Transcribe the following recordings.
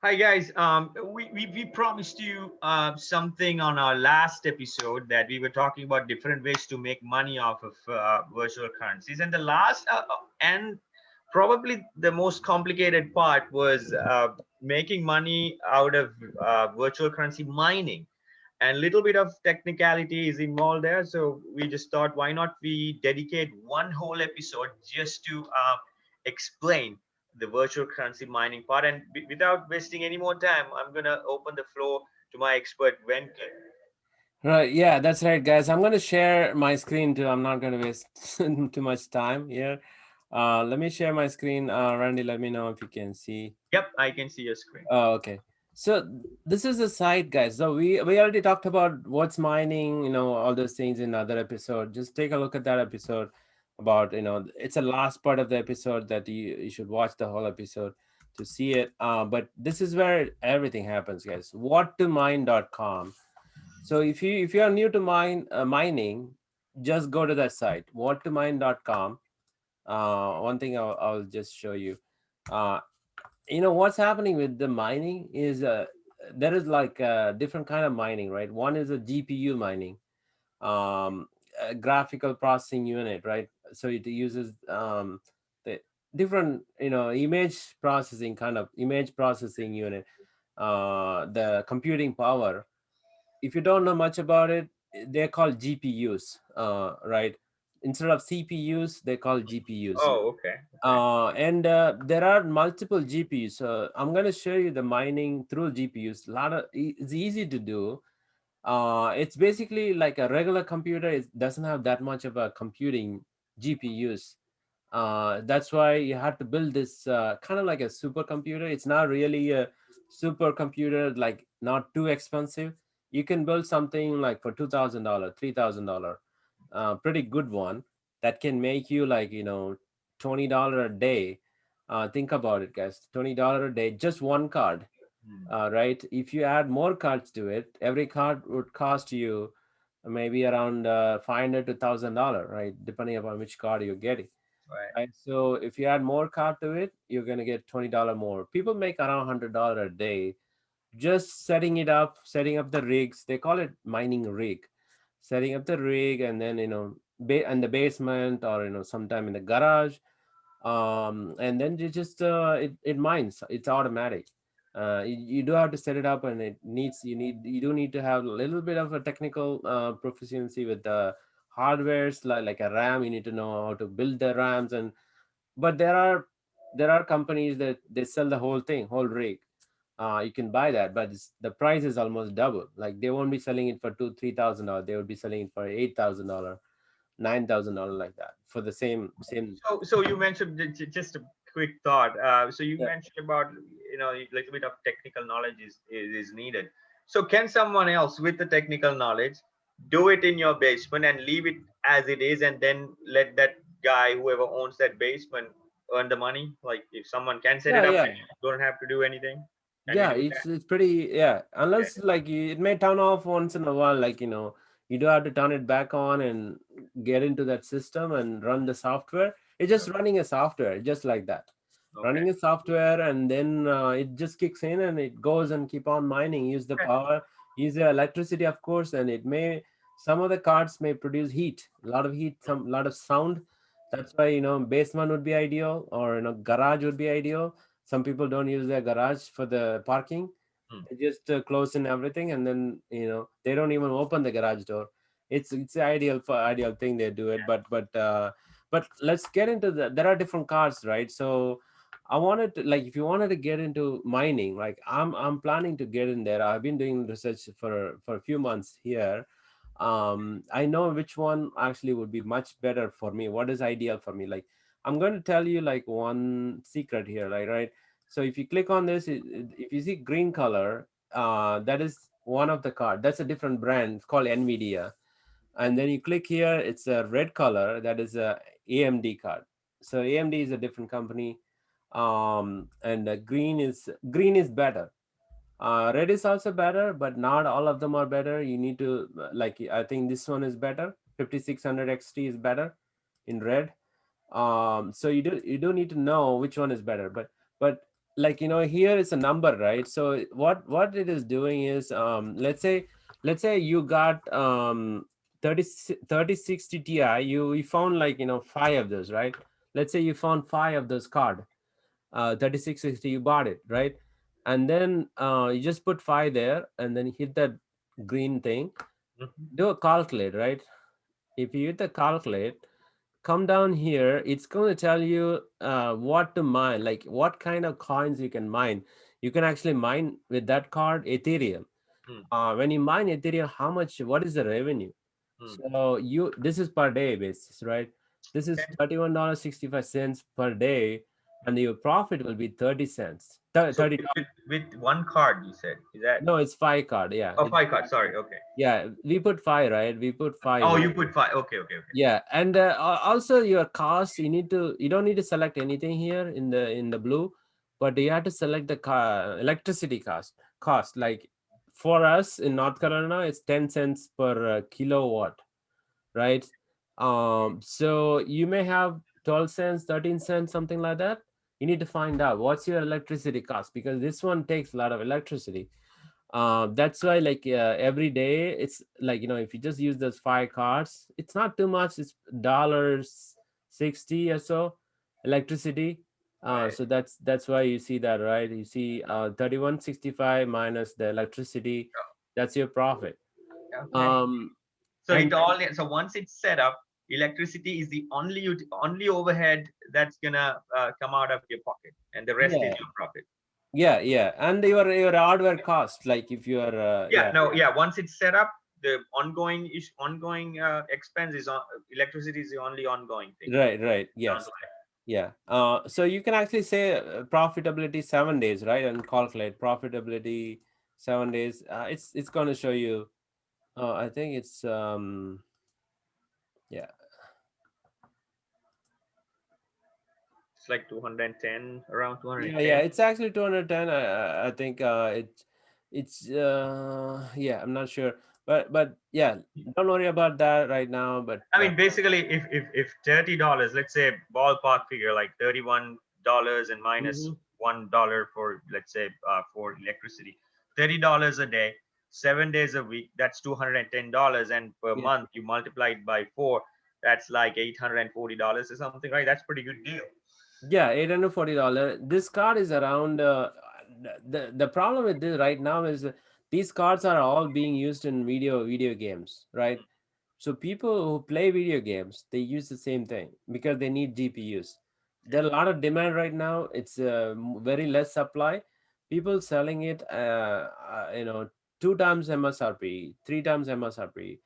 Hi guys. We promised you something on our last episode that we were talking about different ways to make money off of virtual currencies, and the last and probably the most complicated part was making money out of virtual currency mining, and little bit of technicality is involved there. So we just thought, why not we dedicate one whole episode just to explain the virtual currency mining part. And without wasting any more time, I'm gonna open the floor to my expert Venkat. Right, yeah, that's right, guys. I'm going to share my screen too. I'm not going to waste too much time here. Let me share my screen. Randy, let me know if you can see. Yep, I can see your screen. Oh, okay. So this is the site, guys. So we already talked about what's mining, all those things in other episode. Just take a look at that episode about, it's the last part of the episode that you should watch the whole episode to see it. But this is where everything happens, guys. Whattomine.com. So if you are new to mining, just go to that site, whattomine.com. One thing I'll just show you. Uh, what's happening with the mining is there is like a different kind of mining, right? One is a GPU mining, a graphical processing unit, right? So it uses the different image processing, kind of image processing unit, the computing power. If you don't know much about it, they're called GPUs, right? Instead of CPUs, they call GPUs. Oh, okay, okay. And there are multiple GPUs. So I'm going to show you the mining through GPUs. It's easy to do. It's basically like a regular computer. It doesn't have that much of a computing GPUs. That's why you have to build this kind of like a supercomputer. It's not really a supercomputer, like not too expensive. You can build something like for $2,000, $3,000, pretty good one that can make you like $20 a day. Think about it, guys. $20 a day, just one card. Hmm. Right? If you add more cards to it, every card would cost you maybe around $500 to $1,000, right? Depending upon which card you're getting. Right. Right. So if you add more card to it, you're gonna get $20 more. People make around $100 a day just setting it up, setting up the rigs. They call it mining rig. Setting up the rig, and then in the basement, or sometime in the garage, and then you just it mines. It's automatic. You do have to set it up, and you do need to have a little bit of a technical proficiency with the hardwares, like a RAM. You need to know how to build the RAMs. And but there are companies that they sell the whole thing, whole rig. You can buy that, but the price is almost double. Like they won't be selling it for $2,000-$3,000. They would be selling it for $8,000, $9,000, like that, for the same. So you mentioned just a quick thought. So you Yeah. mentioned about a little bit of technical knowledge is needed. So can someone else with the technical knowledge do it in your basement and leave it as it is, and then let that guy, whoever owns that basement, earn the money? Like if someone can set it Yeah, up yeah. and don't have to do anything, can we Yeah, do it's pretty, yeah. that? Unless like it may turn off once in a while, like you do have to turn it back on and get into that system and run the software. It's Okay. just running a software, just like that. Okay. Running a software, and then it just kicks in and it goes and keep on mining. Use the Okay. power, use the electricity, of course, and it may some of the cards may produce heat, a lot of heat, some lot of sound. That's why basement would be ideal, or garage would be ideal. Some people don't use their garage for the parking. Hmm. They just close in everything, and then they don't even open the garage door. It's the ideal thing they do it. But let's get into there are different cars, right? So I wanted to, like, if you wanted to get into mining, like I'm planning to get in there. I've been doing research for a few months here. I know which one actually would be much better for me. What is ideal for me? Like, I'm going to tell you like one secret here, like, right? So if you click on this, if you see green color, that is one of the card. That's a different brand. It's called Nvidia. And then you click here, it's a red color. That is a AMD card. So AMD is a different company. And green is better. Red is also better, but not all of them are better. You need to like, I think this one is better. 5600 XT is better in red. So you do need to know which one is better. But like here is a number, right? So what it is doing is, let's say you got 3060 Ti. You found, like, five of those, right? Let's say you found five of those card, 3660, you bought it, right? And then you just put five there and then hit that green thing, Mhm. do a calculate, right? If you hit the calculate, come down here, it's going to tell you what to mine, like what kind of coins you can mine. You can actually mine with that card Ethereum. Hmm. When you mine Ethereum, how much, what is the revenue? Hmm. So this is per day basis, right? This is Okay. $31.65 per day, and your profit will be 30 cents. So 30. with one card, you said, is that? No, it's five card. Yeah. Oh, five cards. Sorry. Okay. Yeah. We put five, right? We put five Oh, here. you put five. Okay. Okay. Okay. Yeah, and also your cost, you don't need to select anything here in the blue, but you have to select the electricity cost. Like for us in North Carolina, it's 10 cents per kilowatt, right? So you may have 12 cents, 13 cents, something like that. You need to find out what's your electricity cost, because this one takes a lot of electricity. That's why, like, every day it's like, if you just use those five cards, it's not too much. It's dollars 60 or so electricity. Right. So that's why you see that, right? You see 31.65 minus the electricity. That's your profit. Okay. um So and it all. So once it's set up, electricity is the only overhead that's gonna come out of your pocket, and the rest is yeah, your profit. yeah, and your hardware cost, like if you are Yeah. No. Yeah. Once it's set up, the ongoing expense is on electricity is the only ongoing thing. right, Sounds yes. like. Yeah. So you can actually say profitability 7 days, right? And calculate profitability 7 days. It's going to show you. I think it's yeah, It's like 210, around yeah. 210. It's actually 210. I think it's yeah. I'm not sure, but yeah. Don't worry about that right now. But I mean, basically, if $30, let's say ballpark figure, like $31 and minus mhm. $1 for, let's say, for electricity, $30 a day, 7 days a week, that's $210, and per Yeah, month you multiply it by four, that's like $840 or something, right? That's pretty good deal. yeah, $840. This card is around. The problem with this right now is these cards are all being used in video games, right? So people who play video games, they use the same thing because they need GPUs. There are a lot of demand right now. It's very less supply. People selling it, two times MSRP, three times MSRP.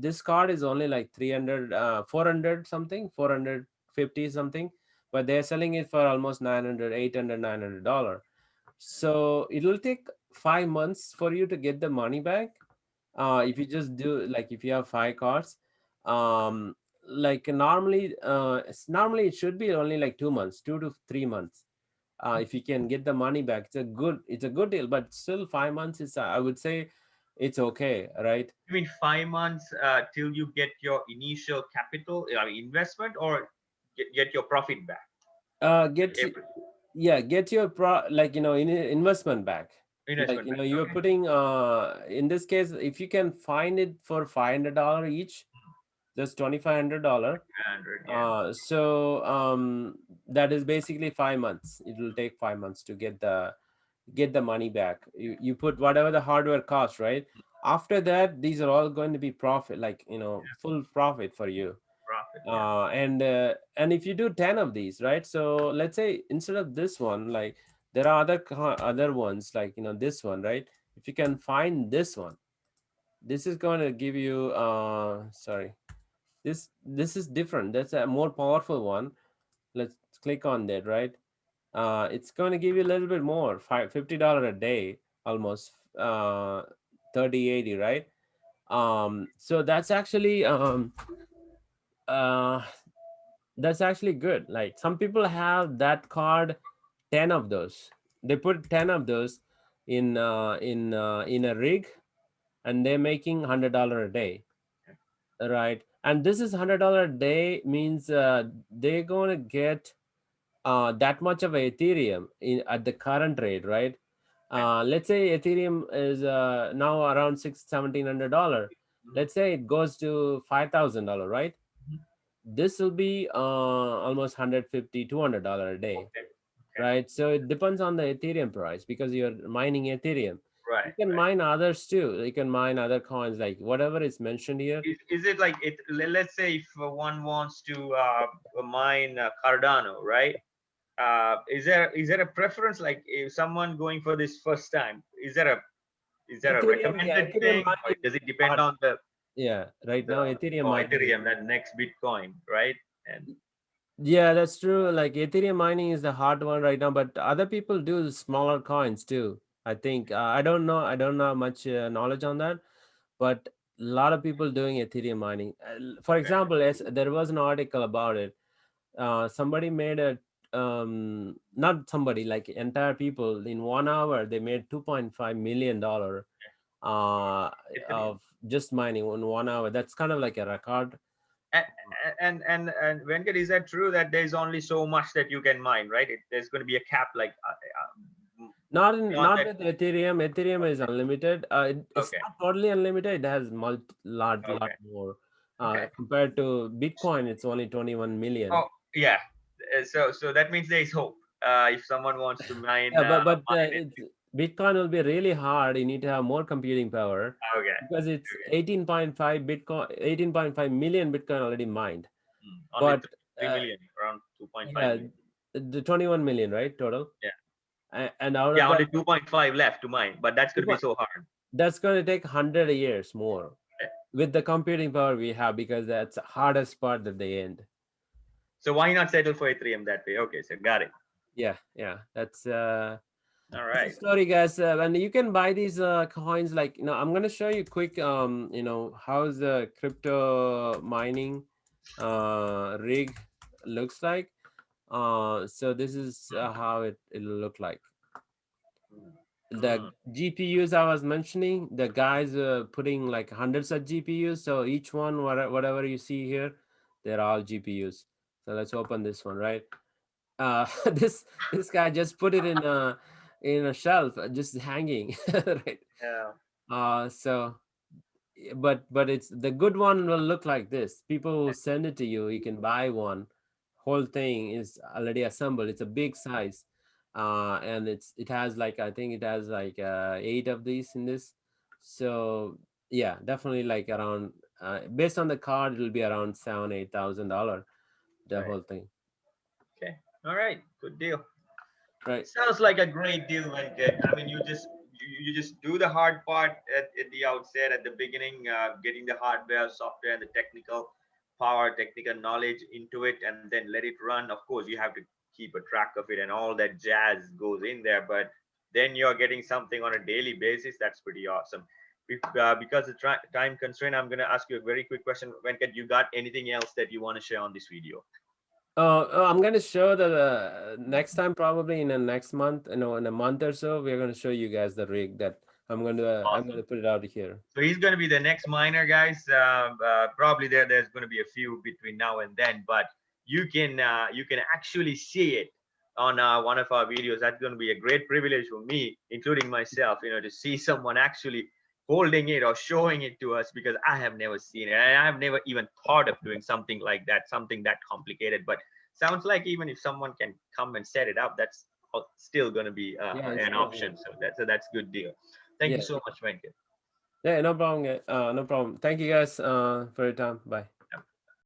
This card is only like 300, 400 something, 450 something, but they're selling it for almost 900, 800, $900. So it'll take 5 months for you to get the money back, if you just do, like, if you have five cards. Like normally it should be only like 2 months, 2 to 3 months. If you can get the money back, it's a good deal, but still 5 months is, I would say, it's okay, right? I mean, 5 months till you get your initial capital, investment, or get your profit back. Get Every Yeah, get your like, investment back. Like, investment back. you're Okay. putting, in this case, if you can find it for $500 each, just $2,500. 100, yeah. That is basically 5 months. It will take 5 months to get the money back. You put whatever the hardware cost, right? After that, these are all going to be profit, like, full profit for you. Profit, yeah. And if you do 10 of these, right? So let's say instead of this one, like, there are other ones, like, this one, right? If you can find this one, this is going to give you, sorry, this is different. That's a more powerful one. Let's click on that, right? It's going to give you a little bit more, $50 a day, almost, 3080, right? So uh that's actually good. Like, some people have that card, 10 of those. They put 10 of those in a rig, and they're making $100 a day, right? And this is $100 a day, means they're going to get that much of a Ethereum in at the current rate, right? Okay. Let's say Ethereum is now around $1,700. Mhm. Let's say it goes to $5,000, right? Mhm. This will be almost 150 $200 a day, Okay. Okay. right? So it depends on the Ethereum price because you're mining Ethereum. You Right. can Right. mine others too. You can mine other coins like whatever is mentioned here. Is it like it? Let's say if one wants to mine Cardano, right? Is there a preference, like if someone going for this first time, is there a Ethereum, yeah, recommended Ethereum thing, or mining does is it depend hard. on the Yeah, right the now Ethereum oh, mining is. Ethereum, that next Bitcoin, right? And Yeah, that's true. Like Ethereum mining is the hard one right now, but other people do smaller coins too. I think I don't know. I don't know much knowledge on that, but a lot of people doing Ethereum mining. For okay, example, yes, there was an article about it. Somebody made a not somebody like entire people in 1 hour they made $2.5 million Ethereum. of just mining in 1 hour. That's kind of like a record. And and Venkat, is that true that there's only so much that you can mine, right? There's going to be a cap, like beyond Not that. with Ethereum. Ethereum is unlimited. It's Okay, not totally unlimited. It has lot okay, more. okay. Compared to Bitcoin, it's only 21 million. Oh, yeah. So that means there is hope. If someone wants to Yeah, but mine it. Bitcoin will be really hard. You need to have more computing power Okay. because it's Okay. 18.5 Bitcoin, 18.5 million Bitcoin already mined. Only But 3 million, around 2.5 yeah, million. the 21 million, right, total. Yeah. And out of Yeah, that, only 2.5 left to mine, but that's going to be so hard. that's going to take 100 years more Okay. with the computing power we have because that's the hardest part at the end. So why not settle for Ethereum that way? Okay, so got it. Yeah, All that's the right. story, guys. And you can buy these coins. Like, I'm gonna show you quick. How's the crypto mining rig looks like. So this is how it'll look like. Mm. The GPUs I was mentioning, the guys putting like hundreds of GPUs. So each one, whatever you see here, they're all GPUs. So let's open this one, right? This guy just put it in a shelf, just hanging, right? Yeah. So but it's the good one will look like this. People will send it to you. You can buy one. Whole thing is already assembled. It's a big size, and it has like I think it has like 8 of these in this. So yeah, definitely like around based on the card, it'll be around $7,000-8,000 the Right. whole thing, Okay. All right. Good deal. right? Sounds like a great deal, Venkat. I mean, you just do the hard part at the outset, at the beginning, getting the hardware, software, and the technical power, technical knowledge into it, and then let it run. Of course, you have to keep a track of it, and all that jazz goes in there. But then you're getting something on a daily basis. That's pretty awesome. Because of time constraint, I'm going to ask you a very quick question. Venkat, you got anything else that you want to share on this video? I'm going to show the next time, probably in the next month, in a month or so, we're going to show you guys the rig that I'm going Awesome. to put it out here. So he's going to be the next miner, guys. Probably there's going to be a few between now and then, but you can actually see it on one of our videos. That's going to be a great privilege for me, including myself, to see someone actually holding it or showing it to us, because I have never seen it. And I have never even thought of doing something like that, something that complicated. But sounds like even if someone can come and set it up, that's still going to be Yeah, it's an still option. here. So that's a good deal. Thank you Yeah, so much, Venkat. yeah, no problem, no problem. Thank you guys for your time. Bye.